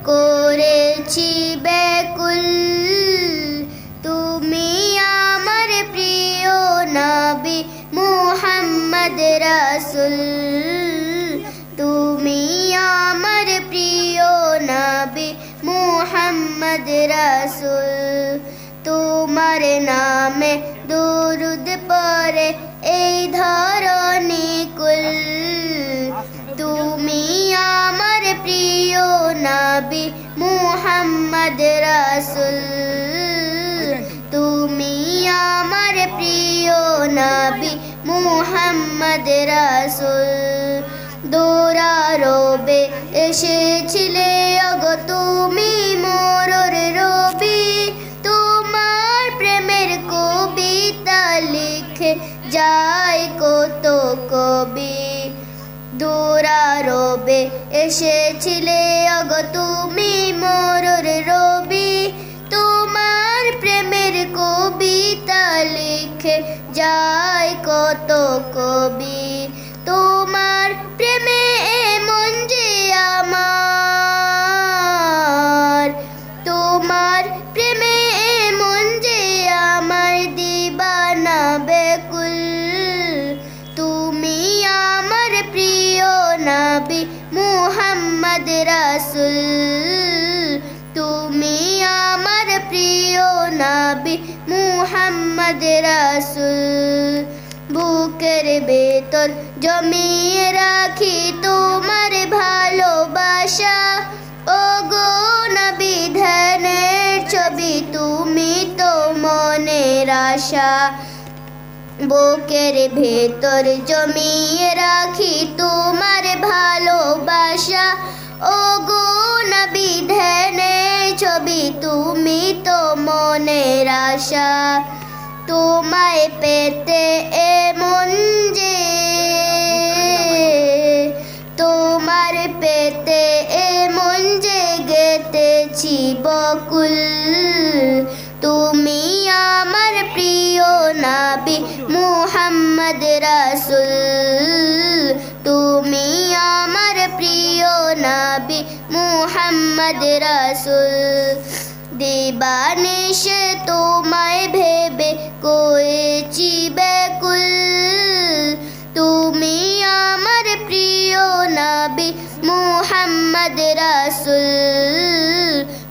করেছি ব্যাকুল। তুমি আমার প্রিয় নবী মুহাম্মদ রাসূল। তুমি আমার প্রিয় নবী মুহাম্মদ রাসূল। তোমার নামে দুরুদ পড়ে এই ধরনী কুল। তুমি আমার প্রিয় নবী মুহাম্মদ রাসূল। তুমি আমার প্রিয় নবী মুহাম্মদ রাসূল। দৌড়ারবে এসেছিলে ওগো তুমি মোরর রবি। তোমার প্রেমের কবিতা লিখে যায় কত কবি। দৌড়ারবে এসেছিলে ওগো তুমি মোরর রবি। তোমার প্রেমের কবিতা লিখে যায় কত কবি। তোমার প্রেমে মন যে আমার, তোমার প্রেমে মন যে আমার দিবানা বেকুল। তুমি আমার প্রিয় নবী মুহাম্মদ রাসূল। তুমি আমার প্রিয় নবী মুহাম্মদ রাসূল। বুকের ভেতর জমিয়ে রাখি তোমার ভালোবাসা। ওগো নবী ধ্যানের ছবি তুমি তো মনের আশা। বুকের ভেতর জমিয়ে রাখি তোমার ভালোবাসা। ওগো নবী ধ্যানের ছবি তুমি তো মনের আশা। তোমায় পেতে এমন যে, তোমার পেতে এমন যে গেতেছি বকুল। তুমি আমার প্রিয় নবী মুহাম্মদ রাসূল। তুমি আমার প্রিয় নবী মুহাম্মদ রাসূল। দিবানিশে তোমায় ভেবে করেছি ব্যাকুল। তুমি আমার প্রিয় নবী মুহাম্মদ রাসূল।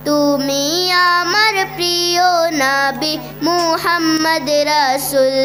তুমি আমার প্রিয় নবী মুহাম্মদ রাসূল।